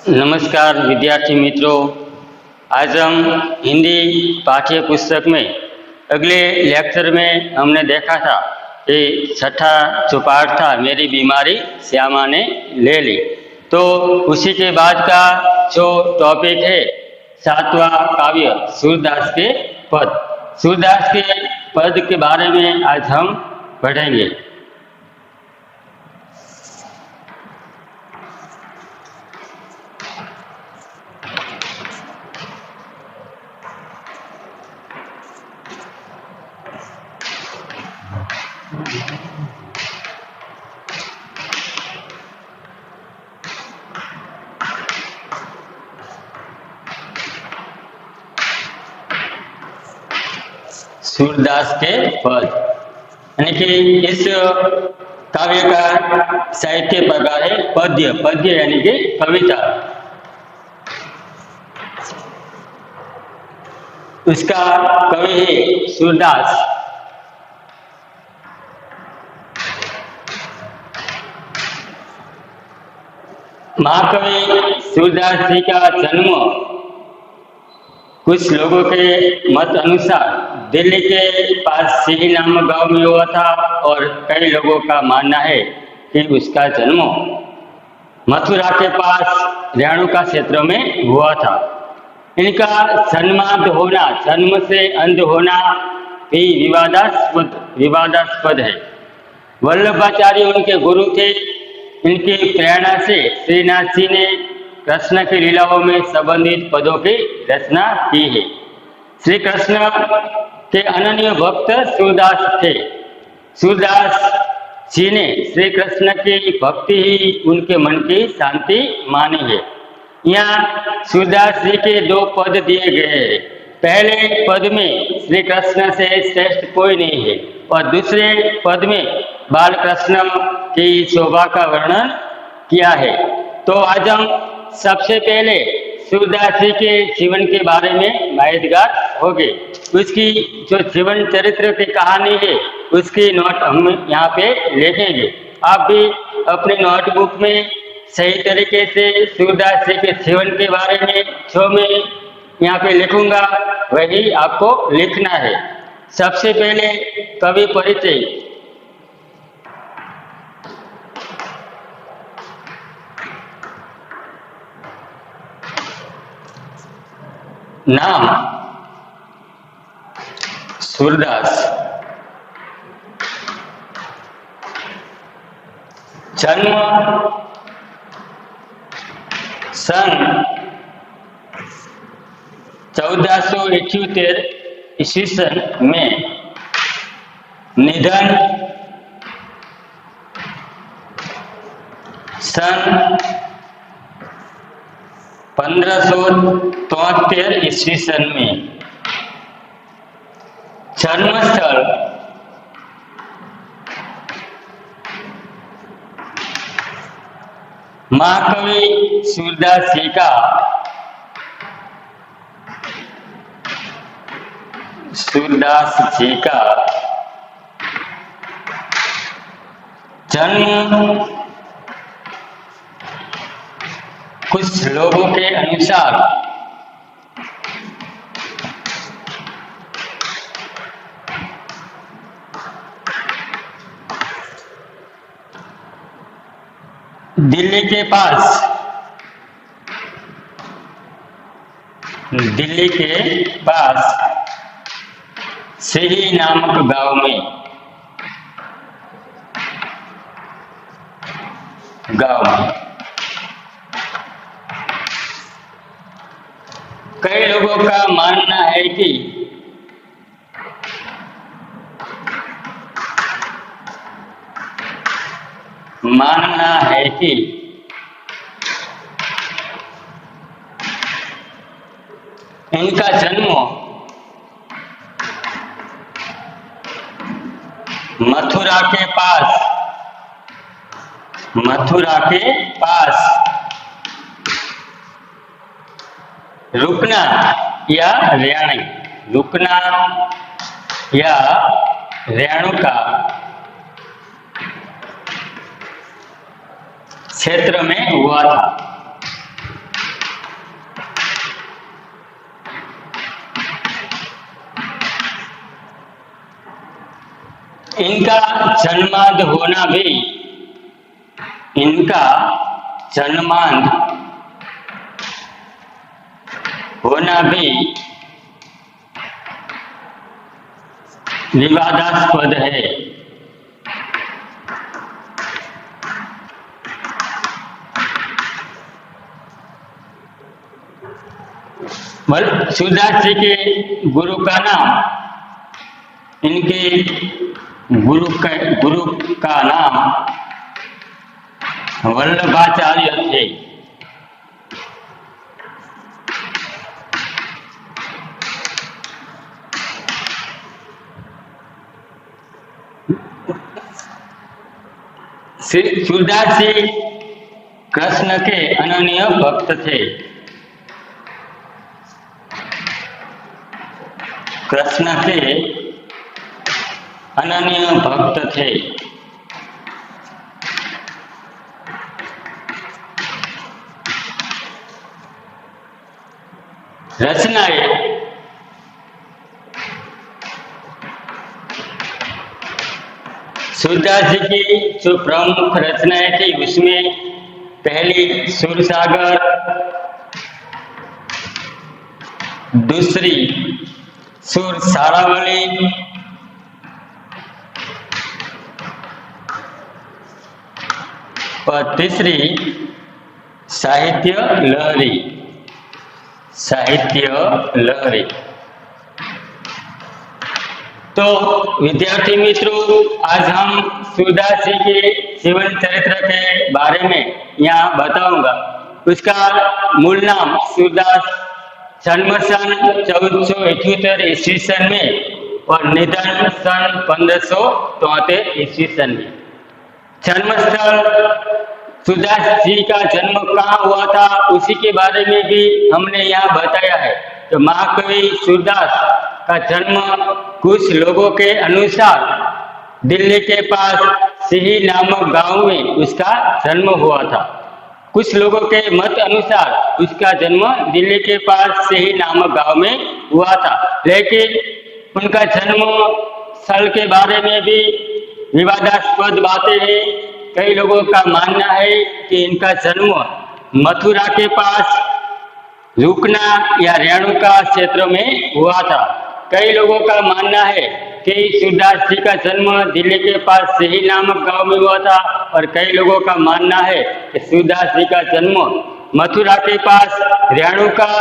नमस्कार विद्यार्थी मित्रों। आज हम हिंदी पाठ्य पुस्तक में अगले लेक्चर में हमने देखा था कि छठा जो पाठ था मेरी बीमारी श्यामा ने ले ली। तो उसी के बाद का जो टॉपिक है सातवां काव्य सूरदास के पद। सूरदास के पद के बारे में आज हम पढ़ेंगे। सूरदास के पद यानी कि इस काव्य का साहित्य प्रकार है पद्य। पद्य यानी कि कविता। उसका कवि है सूरदास। महाकवि सूरदास जी का जन्म कुछ लोगों के मत अनुसार दिल्ली के पास सिही नामक गांव में हुआ था और कई लोगों का मानना है कि उसका जन्म मथुरा के पास रेणुका क्षेत्र में हुआ था। इनका जन्मांध होना, जन्म से अंध होना भी विवादास्पद है। वल्लभाचार्य उनके गुरु थे। इनकी प्रेरणा से श्रीनाथ जी ने कृष्ण की लीलाओं में संबंधित पदों की रचना की है। श्री कृष्ण के अनन्य भक्त सूरदास थे। सूरदास जी ने श्री कृष्ण की भक्ति ही उनके मन की शांति मानी है। यहाँ सूरदास जी के दो पद दिए गए हैं। पहले पद में श्री कृष्ण से श्रेष्ठ कोई नहीं है और दूसरे पद में बाल कृष्ण की शोभा का वर्णन किया है। तो आज हम सबसे पहले सूरदास जी के जीवन के बारे में माहितगार होंगे। उसकी जो जीवन चरित्र की कहानी है उसकी नोट हम यहाँ पे लिखेंगे। आप भी अपने नोटबुक में सही तरीके से सूरदास जी के जीवन के बारे में जो मैं यहाँ पे लिखूंगा वही आपको लिखना है। सबसे पहले कवि परिचय। नाम सूरदास। जन्म सन 1478 ईस्वी सन में। निधन सन 1573 ईस्वी सन में। जन्मस्थल महाकवि सूरदास जी का जन्म कुछ लोगों के अनुसार दिल्ली के पास सिही नामक गांव में कई लोगों का मानना है कि इनका जन्म मथुरा के पास रुकना या रेणुका क्षेत्र में हुआ था। इनका जन्मांध होना भी, इनका जन्मांध होना भी विवादास्पद है। सूरदास जी के गुरु का नाम, इनके गुरु का नाम वल्लभाचार्य थे। सूरदास जी कृष्ण के अनन्य भक्त थे। कृष्ण के अनन्य भक्त थे। रचनाएं, सूरदास जी की जो प्रमुख रचनाएं थी उसमें पहली सूरसागर, दूसरी सुरसारावली, और तीसरी साहित्य लहरी। साहित्य लहरी। तो विद्यार्थी मित्रों, आज हम सूरदास जी के जीवन चरित्र के बारे में यहाँ बताऊंगा। उसका मूल नाम सूरदास, जन्म सन 1478 ईस्वी सन में और निधन सन 1573 ईस्वी सन में। जन्मस्थल, सूरदास जी का जन्म कहाँ हुआ था उसी के बारे में भी हमने यहाँ बताया है। तो महाकवि सूरदास का जन्म कुछ लोगों के अनुसार दिल्ली के पास सिही नामक गांव में उसका जन्म हुआ था। कुछ लोगों के मत अनुसार उसका जन्म दिल्ली के पास सिही नामक गांव में हुआ था, लेकिन उनका जन्म स्थल के बारे में भी विवादास्पद बातें हैं। कई लोगों का मानना है कि इनका जन्म मथुरा के पास रुकना या रेणुका क्षेत्र में हुआ था। कई लोगों का मानना है कि सूरदास जी का जन्म दिल्ली के पास सिही नामक गांव में हुआ था, और कई लोगों का मानना है कि सूरदास जी का जन्म मथुरा के पास रेणुका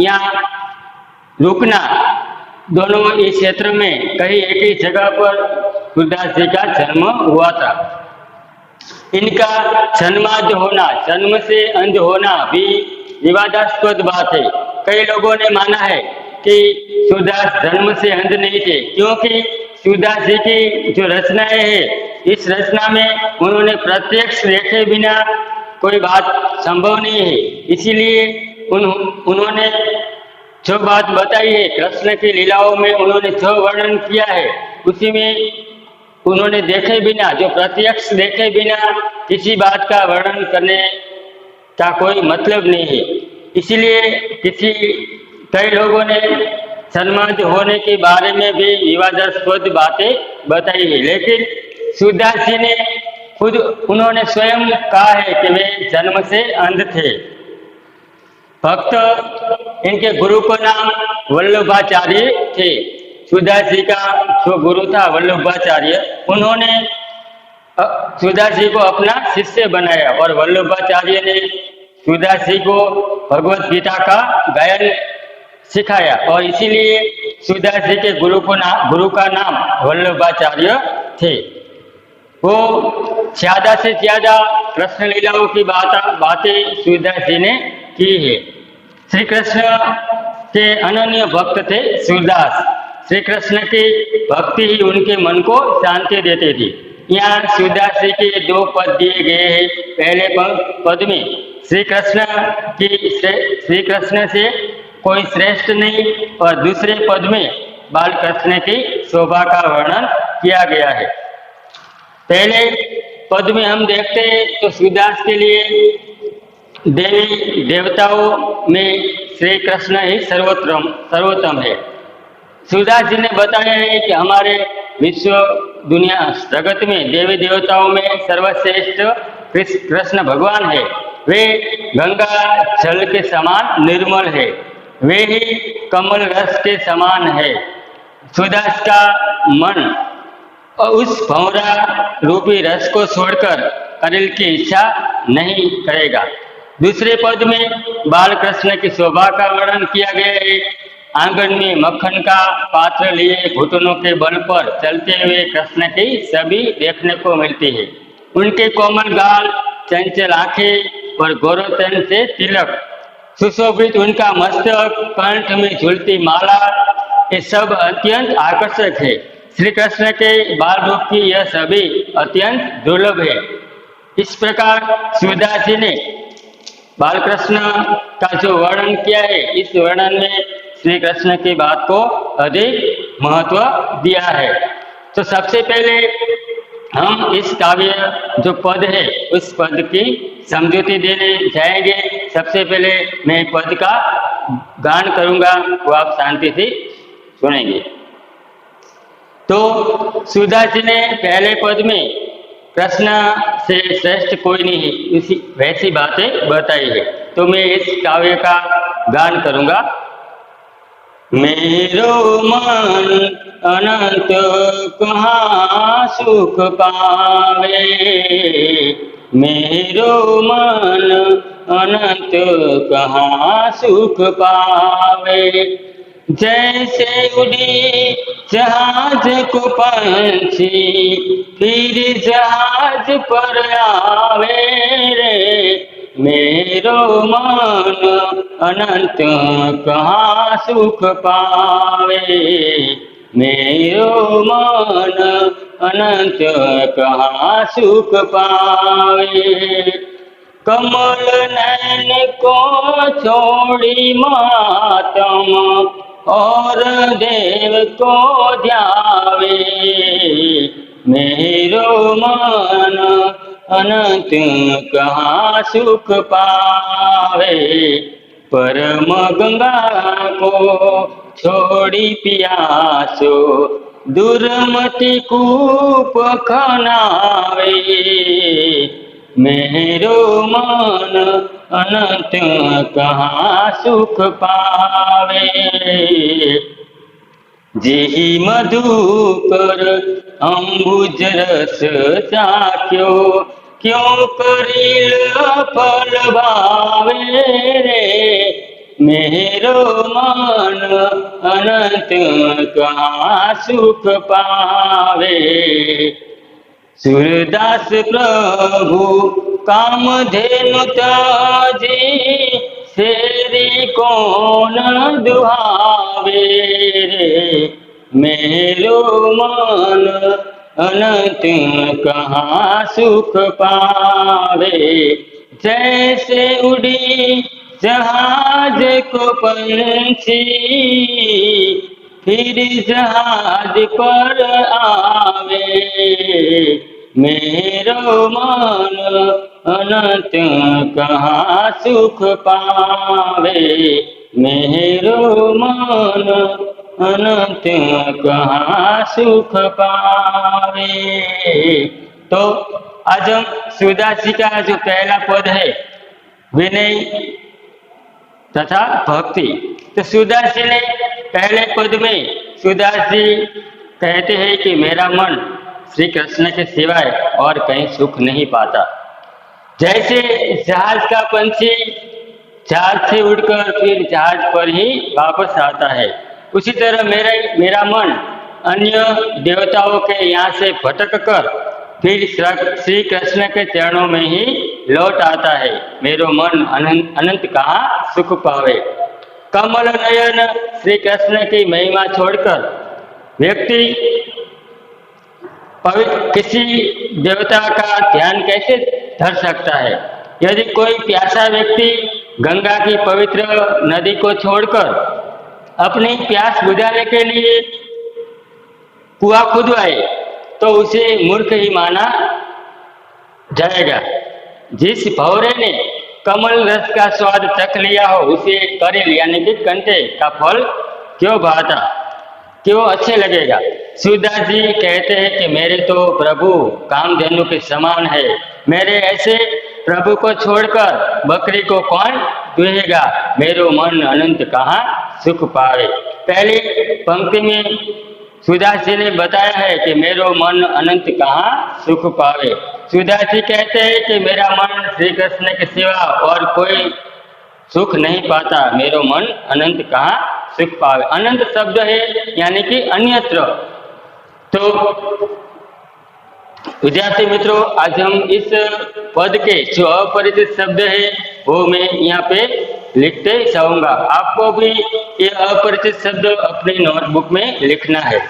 या रुकना, दोनों इस क्षेत्र में कहीं एक ही जगह पर सूरदास जी का जन्म हुआ था। इनका जन्मांध होना, जन्म से अंध होना भी विवादास्पद बात है। कई लोगों ने माना है कि सूरदास जन्म से अंध नहीं थे, क्योंकि सूरदास जी की जो रचनाएं हैं, इस रचना में उन्होंने प्रत्यक्ष देखे बिना कोई बात संभव नहीं है। इसीलिए उन्होंने जो बात बताई है, कृष्ण की लीलाओं में उन्होंने जो वर्णन किया है, उसी में उन्होंने देखे बिना, जो प्रत्यक्ष देखे बिना किसी बात का वर्णन करने का कोई मतलब नहीं है। इसलिए कई लोगों ने जन्मांध होने के बारे में भी विवादास्पद बातें बताई है, लेकिन सूरदास जी ने खुद, उन्होंने स्वयं कहा है कि वे जन्म से अंध थे। भक्त, इनके गुरु का नाम वल्लभाचार्य थे। सूरदास जी का जो गुरु था वल्लभाचार्य, उन्होंने सूरदास जी को अपना शिष्य बनाया, और वल्लभाचार्य ने सूरदास जी को भगवत गीता का गायन सिखाया, और इसीलिए सूरदास जी के गुरु का नाम वल्लभाचार्य थे। वो ज्यादा से ज्यादा कृष्ण लीलाओं की बातें सूरदास जी ने की है। श्री कृष्ण के अनन्य भक्त थे सूरदास। श्री कृष्ण की भक्ति ही उनके मन को शांति देती थी। यहाँ सूरदास जी के दो पद दिए गए हैं। पहले पद में श्री कृष्ण से कोई श्रेष्ठ नहीं, और दूसरे पद में बाल कृष्ण की शोभा का वर्णन किया गया है। पहले पद में हम देखते हैं तो सूरदास के लिए देवी देवताओं में श्री कृष्ण ही सर्वोत्तम है। सूरदास जी ने बताया है कि हमारे विश्व दुनिया जगत में देवी देवताओं में सर्वश्रेष्ठ कृष्ण भगवान है। वे गंगा जल के समान निर्मल है, वे ही कमल रस के समान है। सूरदास का मन उस भंवरा रूपी रस को छोड़कर अनिल की इच्छा नहीं करेगा। दूसरे पद में बाल कृष्ण की शोभा का वर्णन किया गया है। आंगन में मक्खन का पात्र लिए घुटनों के बल पर चलते हुए कृष्ण की छवि देखने को मिलती है। उनके कोमल गाल, चंचल आंखें और गौरवतन से तिलक, सुशोभित उनका मस्तक, कंठ में झूलती माला, ये सब अत्यंत आकर्षक है। श्री कृष्ण के बाल रूप की यह सभी अत्यंत दुर्लभ है। इस प्रकार सूरदास जी ने बाल कृष्ण का जो वर्णन किया है, इस वर्णन में श्री कृष्ण की बात को अधिक महत्व दिया है। तो सबसे पहले हम इस काव्य जो पद है उस पद की समझौती देने जाएंगे। सबसे पहले मैं पद का गान करूंगा, वो आप शांति से सुनेंगे। तो सूरदास जी ने पहले पद में कृष्ण से श्रेष्ठ कोई नहीं है, इसी वैसी बातें बताई है। तो मैं इस काव्य का गान करूंगा। मेरो मन अनंत कहाँ सुख पावे, मेरो मन अनंत कहाँ सुख पावे। जैसे उड़ी जहाज को पंछी फिर जहाज पर आवे रे, मेरो मन अनंत कहाँ सुख पावे, मेरो मन अनंत कहाँ सुख पावे। कमल नैन को छोड़ी मातम और देव को ध्यावे, मेरो मन अनंत कहाँ सुख पावे। परम गंगा को छोड़ी पियासो दुर्मति कूप खनावे, मेरो मन अनंत कहाँ सुख पावे। जेहि मधुकर अम्बुज रस चाख्यो, क्यों करील फल भावे रे, मेरो मन अनंत कहाँ सुख पावे। सूरदास प्रभु कामधेनु ताजी, शेरी कौन दुहावे रे, मेरो मन अनंत कहाँ सुख पावे। जैसे उड़ी जहाज को पंछी फिर जहाज पर आवे, मेरो मन अनंत कहाँ सुख पावे, मेरो मन अनंत कहाँ सुख पावे। तो आज हम सूरदास जी का जो पहला पद है विनय तथा भक्ति, तो सूरदास जी ने पहले पद में सूरदास जी कहते हैं कि मेरा मन श्री कृष्ण के सिवाय और कहीं सुख नहीं पाता। जैसे जहाज का पंछी जहाज से उड़कर फिर जहाज पर ही वापस आता है, उसी तरह मेरा मन अन्य देवताओं के यहाँ से भटक कर फिर श्री कृष्ण के चरणों में ही लौट आता है। मेरो मन अनंत कहाँ सुख पावे। कमल नयन श्री कृष्ण की महिमा छोड़कर व्यक्ति किसी देवता का ध्यान कैसे धर सकता है। यदि कोई प्यासा व्यक्ति गंगा की पवित्र नदी को छोड़कर अपनी प्यास बुझाने के लिए कुआं खुदवाए तो उसे मूर्ख ही माना जाएगा। जिस भौरे ने कमल रस का स्वाद चख लिया हो उसे करेल यानी कि कंटे का फल क्यों भाता, क्यों अच्छे लगेगा। सूरदास जी कहते हैं कि मेरे तो प्रभु कामधेनु के समान है, मेरे ऐसे प्रभु को छोड़कर बकरी को कौन दुहेगा, मेरो मन अनंत कहाँ सुख पावे। पहली पंक्ति में सूरदास जी ने बताया है कि मेरो मन अनंत कहाँ सुख पावे। सूरदास जी कहते हैं कि मेरा मन श्री कृष्ण के सिवा और कोई सुख नहीं पाता, मेरो मन अनंत कहाँ सुख पावे। अनंत शब्द है यानी कि अन्यत्र। तो विद्यार्थी मित्रों, आज हम इस पद के जो अपरिचित शब्द है वो मैं यहाँ पे लिखते जाऊंगा। आपको भी ये अपरिचित शब्द अपनी नोटबुक में लिखना है।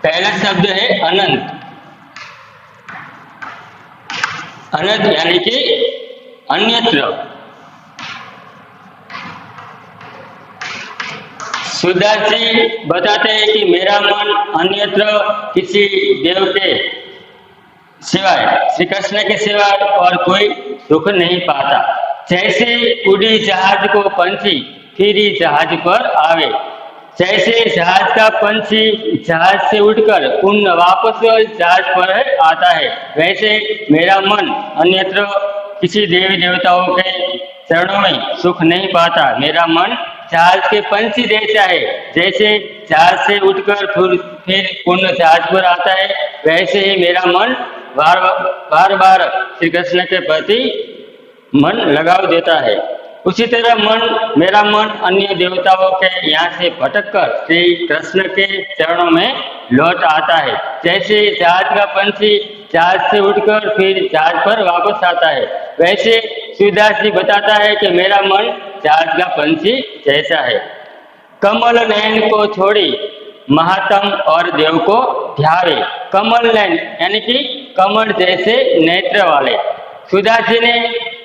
पहला शब्द है अनंत। अनंत यानी कि अन्यत्र। सूरदास जी बताते हैं कि मेरा मन अन्यत्र किसी देव के सिवाय, श्री कृष्ण के सिवाय और कोई सुख नहीं पाता। जैसे उड़ी जहाज को पंछी फिर जहाज पर आवे, जैसे जहाज का पंछी जहाज से उठकर पुनः वापस जहाज पर आता है, वैसे मेरा मन अन्यत्र किसी देवी देवताओं के चरणों में सुख नहीं पाता। मेरा मन जहाज के पंछी जैसा है, जैसे जहाज से उठकर फिर पुनः जहाज पर आता है, वैसे ही मेरा मन बार बार श्री कृष्ण के प्रति मन लगाव देता है। उसी तरह मेरा मन अन्य देवताओं के यहाँ से भटककर श्री कृष्ण के चरणों में लौट आता है। जैसे जहाज का पंछी जहाज से उठकर फिर जहाज पर वापस आता है, वैसे सूरदास जी बताता है कि मेरा मन जहाज का पंछी जैसा है। कमल नयन को छोड़ी महात्म और देव को ध्यावे। कमल नयन यानी कि कमल जैसे नेत्र वाले। सूरदास जी ने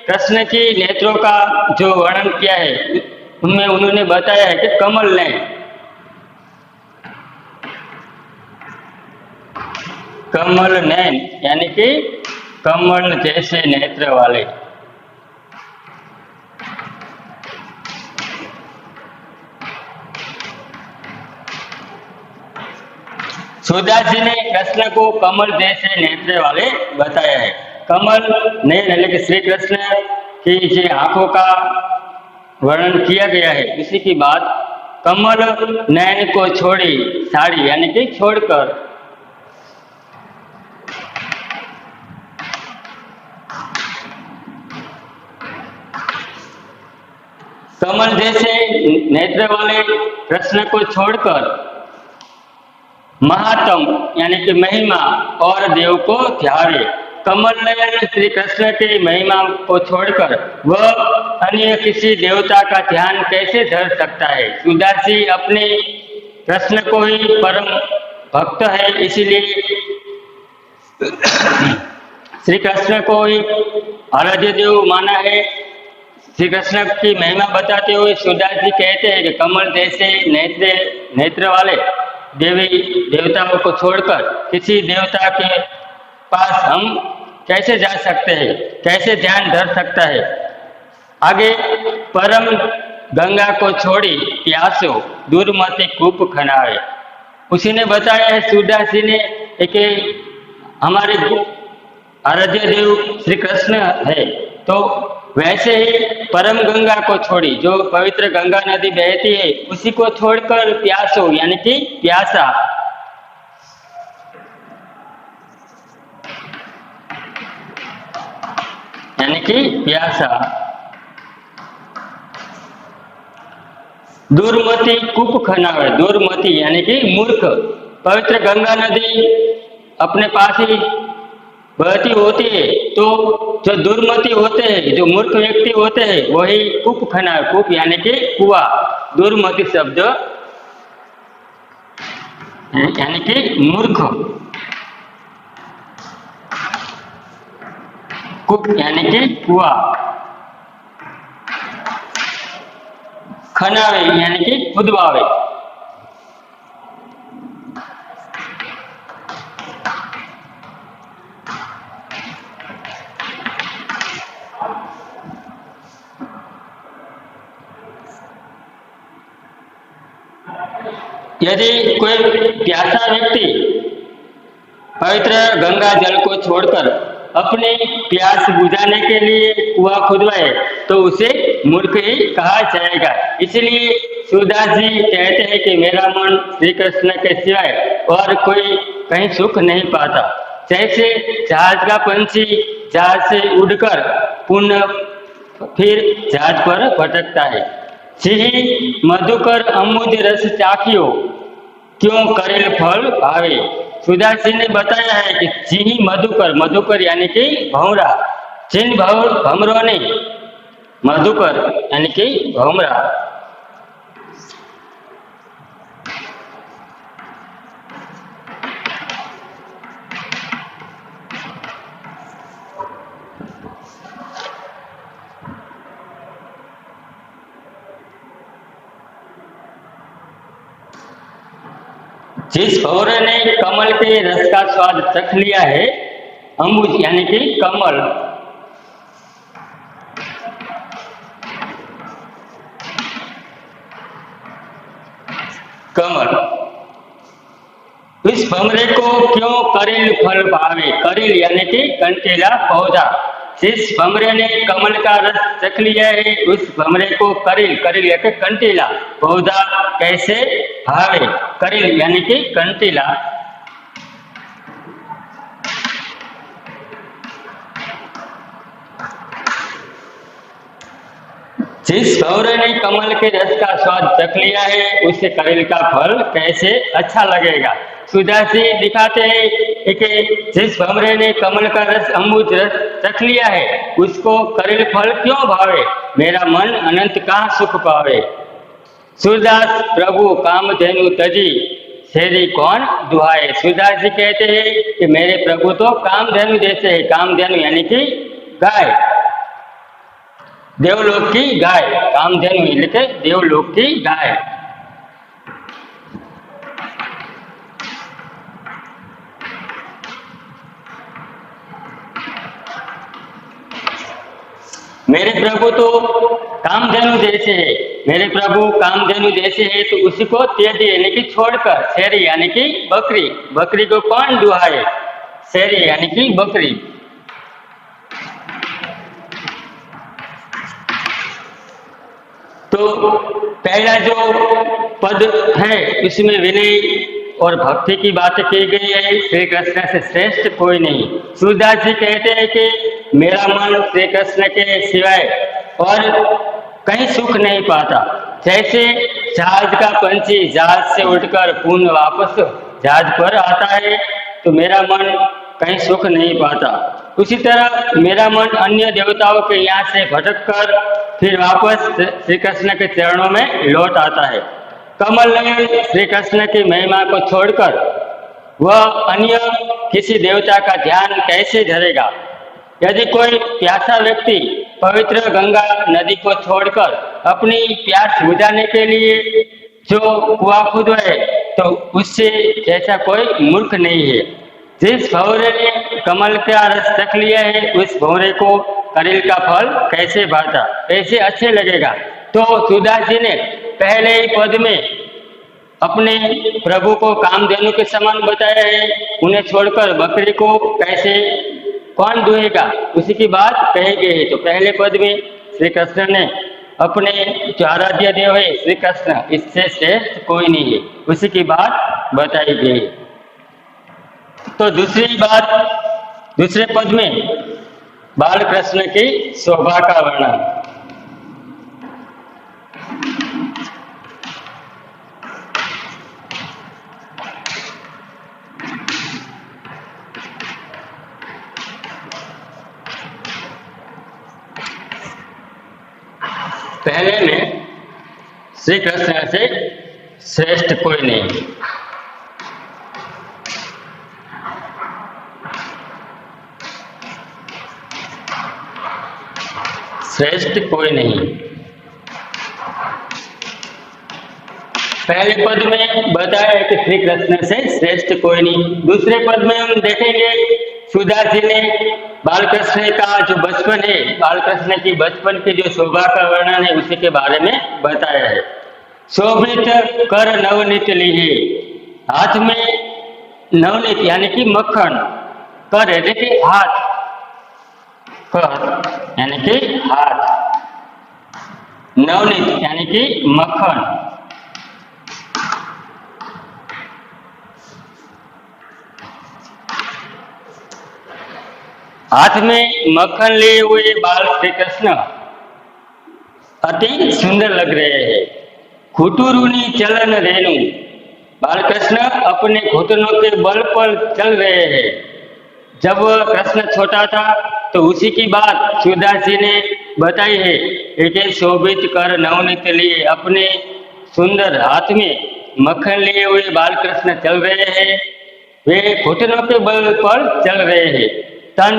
कृष्ण की नेत्रों का जो वर्णन किया है उनमें उन्होंने बताया है कि कमल नयन, कमल नयन यानी कि कमल जैसे नेत्र वाले। सूरदास जी ने कृष्ण को कमल जैसे नेत्र वाले बताया है। कमल नयन यानी कि श्री कृष्ण की जो आंखों का वर्णन किया गया है, इसी की बात कमल नयन को छोड़ी साड़ी यानी कि छोड़कर। कमल जैसे नेत्र वाले कृष्ण को छोड़कर महात्म यानी कि महिमा और देव को ध्यावे। कमल नयन श्री कृष्ण की महिमा को छोड़कर वह अन्य किसी देवता का ध्यान कैसे धर सकता है। सूरदास जी अपने कृष्ण को ही परम भक्त है, इसीलिए श्री कृष्ण को ही आराध्य देव माना है। श्री कृष्ण की महिमा बताते हुए सूरदास जी कहते हैं कि कमल जैसे नेत्र वाले देवी देवताओं को छोड़कर किसी देवता के पास हम कैसे जा सकते हैं, कैसे ध्यान धर सकता है। आगे परम गंगा को छोड़ी प्यासो दुर्मति कूप खनावे। उसी ने बताया है सूरदास जी ने कि हमारे आराध्य देव श्री कृष्ण है, तो वैसे ही परम गंगा को छोड़ी, जो पवित्र गंगा नदी बहती है, उसी को छोड़कर प्यासो यानी कि प्यासा, यानी कि प्यासा। दुर्मति कूप खनावे, दुर्मति यानी कि मूर्ख। पवित्र गंगा नदी अपने पास ही बहती होती है, तो जो दुर्मति होते हैं, जो मूर्ख व्यक्ति होते हैं, वही कूप खनावे। कूप यानी कि कुआं, दुर्मति शब्द यानी कि मूर्ख, कूप यानी कि कुआ, खनावे यानी कि खुदवावे। यदि कोई प्यासा व्यक्ति पवित्र गंगा जल को छोड़कर अपनी प्यास बुझाने के लिए कुआं खुदवाए तो उसे मूर्ख ही कहा जाएगा। इसलिए सूरदास जी कहते हैं कि मेरा मन श्री कृष्ण के सिवाय और कोई कहीं सुख नहीं पाता। जैसे जहाज का पंछी जहाज से उड़कर पुनः फिर जहाज पर भटकता है। सिंह मधुकर अमुद रस चाखियो, क्यों करेल फल भावे। सूरदास जी ने बताया है कि सिंह मधुकर, मधुकर यानी कि भंवरा, जिन भंवरों ने मधुकर यानी कि भंवरा जिस भंवरे ने कमल के रस का स्वाद चख लिया है, अम्बुज यानी कि कमल, कमल, इस भंवरे को क्यों करेल फल भावे। करेल यानी कि कंटीला पौधा, जिस भंवरे ने कमल का रस चख लिया है उस भंवरे को करेल, करेल यानी कि कंटीला पौधा कैसे भावे। करेल यानी कि कंटीला। जिस भंवरे ने कमल के रस का स्वाद चख लिया है उसे करेल का फल कैसे अच्छा लगेगा। सूरदास जी दिखाते हैं कि जिस भंवरे ने कमल का रस अमृत रस चख लिया है उसको करेल फल क्यों भावे, मेरा मन अनंत कहाँ सुख पावे। सूरदास प्रभु कामधेनु तजी शेरी कौन दुहाए। सूरदास जी कहते हैं कि मेरे प्रभु तो कामधेनु जैसे है। कामधेनु यानी कि गाय, देवलोक की गाय, कामधेनु એટલે देवलोक की गाय। मेरे प्रभु तो कामधेनु जैसे है, मेरे प्रभु कामधेनु जैसे है तो उसी को त्यजी यानी कि छोड़कर, शेरी यानी कि बकरी, बकरी को कौन दुहाए, शेरी यानी कि बकरी। तो पहला जो पद है इसमें विनय और भक्ति की बात की गई है। श्री कृष्ण से श्रेष्ठ कोई नहीं। सूरदास जी कहते हैं कि मेरा मन श्री कृष्ण के सिवाय और कहीं सुख नहीं पाता। जैसे जहाज का पंछी जहाज से उठकर पुनः वापस जहाज पर आता है तो मेरा मन कहीं सुख नहीं पाता, उसी तरह मेरा मन अन्य देवताओं के यहाँ से भटककर फिर वापस श्री कृष्ण के चरणों में लौट आता है। कमल ने श्री कृष्ण की महिमा को छोड़कर वह अन्य किसी देवता का ध्यान कैसे धरेगा। यदि कोई प्यासा व्यक्ति पवित्र गंगा नदी को छोड़कर अपनी प्यास बुझाने के लिए जो कुआं खुदवाए तो उससे जैसा कोई मूर्ख नहीं है। जिस भंवरे ने कमल का रस चख लिया है उस भंवरे को करेल का फल कैसे भाता, कैसे अच्छे लगेगा। तो सूरदास जी ने पहले ही पद में अपने प्रभु को कामधेनु के समान बताया है, उन्हें छोड़कर बकरी को कैसे कौन दुहेगा उसी की बात कही गई है। तो पहले पद में श्री कृष्ण ने अपने जो आराध्य देव है श्री कृष्ण, इससे श्रेष्ठ कोई नहीं है, उसी की बात बताई गई। तो दूसरी बात, दूसरे पद में बाल कृष्ण की शोभा का वर्णन। पहले में श्री कृष्ण से श्रेष्ठ कोई नहीं। श्रेष्ठ कोई नहीं। पहले पद में बताया कि श्री कृष्ण से श्रेष्ठ कोई नहीं। दूसरे पद में हम देखेंगे सुदास जी ने बाल कृष्ण का जो बचपन है, बाल कृष्ण की बचपन की जो शोभा का वर्णन है उसी के बारे में बताया है। शोभित कर नवनीत लीहे, हाथ में नवनीत यानी कि मक्खन, कर यानी कि हाथ, कर यानी कि हाथ, नवनीत यानी कि मक्खन। हाथ में मक्खन लिए हुए बाल श्री कृष्ण अति सुंदर लग रहे हैं। घुटुरूनी चलन रेणु, बाल कृष्ण अपने घुटनों के बल पर चल रहे हैं। जब कृष्ण छोटा था तो उसी की बात सुदास जी ने बताई है कि शोभित कर नवनीत लिए, अपने सुंदर हाथ में मक्खन लिए हुए बाल कृष्ण चल रहे हैं, वे घुटनों के बल पर चल रहे हैं। तन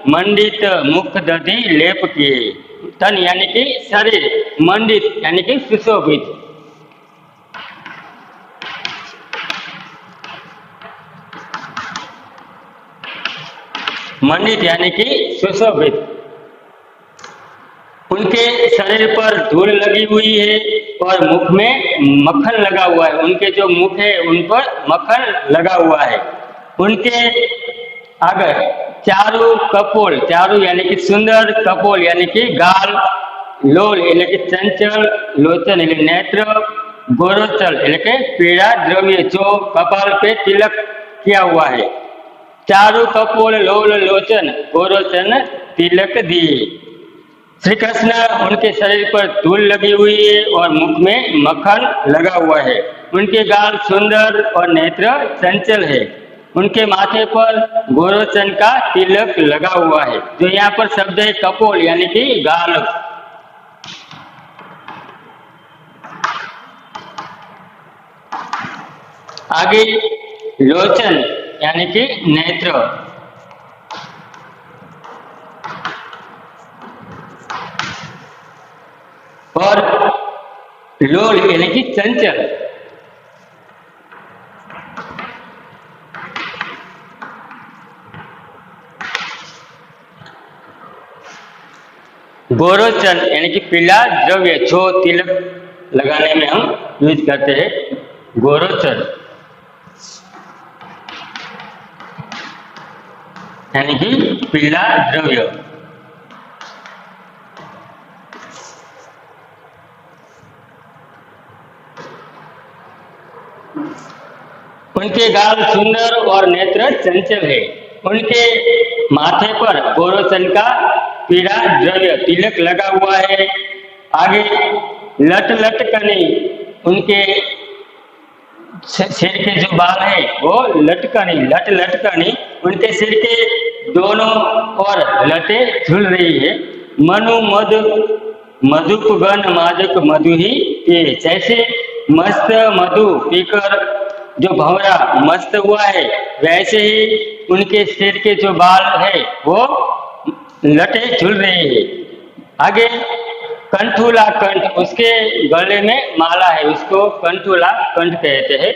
मंडित मुख दधि लेप किए, तन यानी कि शरीर, मंडित यानी कि सुशोभित। मंडित यानी कि सुशोभित। उनके शरीर पर धूल लगी हुई है और मुख में मक्खन लगा हुआ है। उनके जो मुख है उन पर मक्खन लगा हुआ है। उनके आगे चारु कपोल, चारु यानी कि सुंदर, कपोल यानी कि गाल, लोल यानी कि चंचल, लोचन यानी नेत्र, गोरोचल यानी कि पीड़ा द्रव्य जो कपाल पे तिलक किया हुआ है। चारु कपोल लोल लोचन गोरोचन तिलक दिए। श्री कृष्ण उनके शरीर पर धूल लगी हुई है और मुख में मक्खन लगा हुआ है। उनके गाल सुंदर और नेत्र चंचल है। उनके माथे पर गोरोचन का तिलक लगा हुआ है। जो यहाँ पर शब्द है कपोल यानी कि गाल। आगे लोचन यानी कि नेत्र, और लोल यानी कि चंचल। गोरोचन यानी कि पीला द्रव्य जो तिलक लगाने में हम यूज करते हैं, गोरोचन यानी कि पीला द्रव्य। उनके गाल सुंदर और नेत्र चंचल है। उनके माथे पर गोरोचन का पीला द्रव्य तिलक लगा हुआ है। आगे लट लट कनी, उनके सिर के जो बाल है वो लटकनी, लट लटकनी, उनके सिर के दोनों ओर लटे झूल रही है। मनु मधु मधुपगन मादक मधु ही ये, जैसे मस्त मधु पीकर जो भंवरा मस्त हुआ है वैसे ही उनके सिर के जो बाल है वो लटे झूल रहे हैं। आगे कंठूला कंठ, उसके गले में माला है, उसको कंठूला कंठ कहते हैं।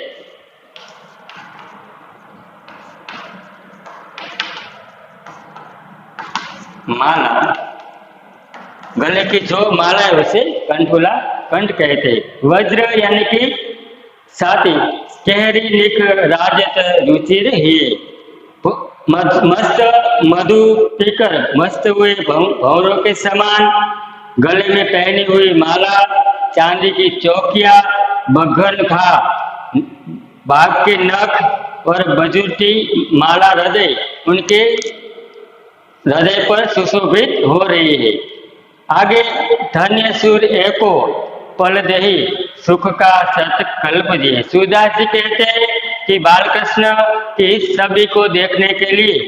माला, गले की जो माला है उसे कंठूला कंठ कहते हैं। वज्र यानी कि साथी, केहरी निक राजत रुचिर ही, मस्त मधु पीकर मस्त हुए भंवरों के समान, गले में पहनी हुई माला, चांदी की चौकिया, बघन खा, बाघ के नख और बजूटी माला हृदय, उनके हृदय पर सुशोभित हो रही है। आगे धन्य सूर एको पल दही सुख का सत कल्प दिए। सूरदास जी कहते हैं कि बालकृष्ण की इस छवि को देखने के लिए,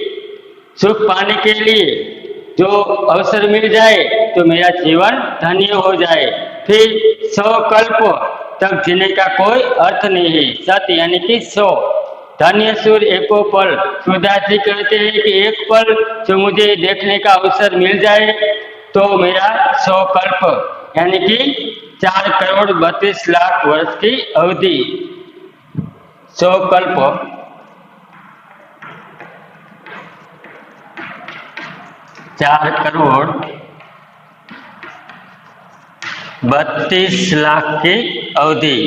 सुख पाने के लिए जो अवसर मिल जाए तो मेरा जीवन धन्य हो जाए, फिर 100 कल्प तक जीने का कोई अर्थ नहीं है। सत यानी कि 100, धन्य सूर एको पल। सूरदास जी कहते हैं कि एक पल जो मुझे देखने का अवसर मिल जाए तो मेरा 100 कल्प यानी कि 4,32,00,000 वर्ष की अवधि, 100 कल्प 4,32,00,000 की अवधि।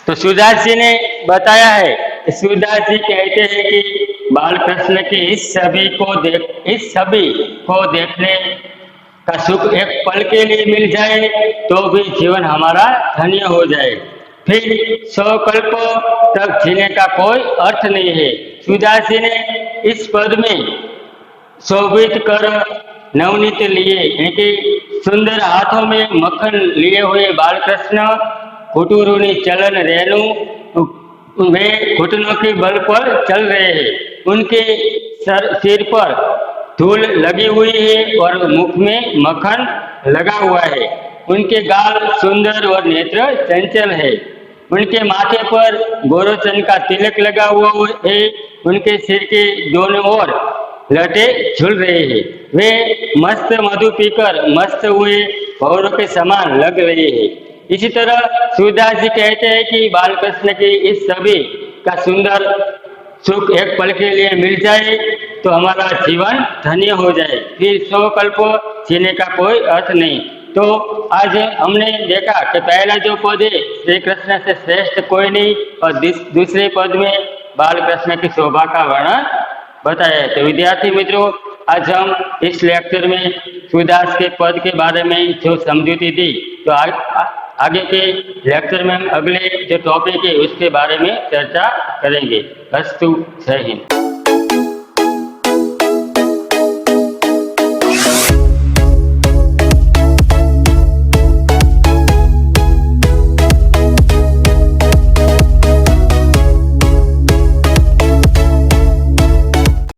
तो सूरदास जी ने बताया है, सूरदास जी कहते हैं कि बाल कृष्ण की इस छवि को देखने का सुख एक पल के लिए मिल जाए तो भी जीवन हमारा धन्य हो जाए, फिर 100 कल्प तक जीने का कोई अर्थ नहीं है। सूरदास जी ने इस पद में शोभित कर नवनीत लिए, यानी सुंदर हाथों में मक्खन लिए हुए बालकृष्ण घुटुरुनी चलन रेणु वे घुटनों के बल पर चल रहे हैं। उनके सिर पर धूल लगी हुई है और मुख में मक्खन लगा हुआ है। उनके गाल सुंदर और नेत्र चंचल है। उनके माथे पर गोरोचन का तिलक लगा हुआ है। उनके सिर के दोनों ओर लटे झूल रहे हैं। वे मस्त मधु पीकर मस्त हुए भौरों के समान लग रहे हैं। इसी तरह सूरदास जी कहते हैं कि बालकृष्ण की इस छवि का सुंदर सुख एक पल के लिए मिल जाए तो हमारा जीवन धन्य हो जाए, फिर 100 कल्प जीने का कोई अर्थ नहीं। तो आज हमने देखा कि पहला जो पद है श्री कृष्ण से श्रेष्ठ कोई नहीं, और दूसरे पद में बालकृष्ण की शोभा का वर्णन बताया है। तो विद्यार्थी मित्रों, आज हम इस लेक्चर में सूरदास के पद के बारे में जो समझूती दी, तो आगे के लेक्चर में हम अगले जो टॉपिक है उसके बारे में चर्चा करेंगे। अस्तु, जय हिंद।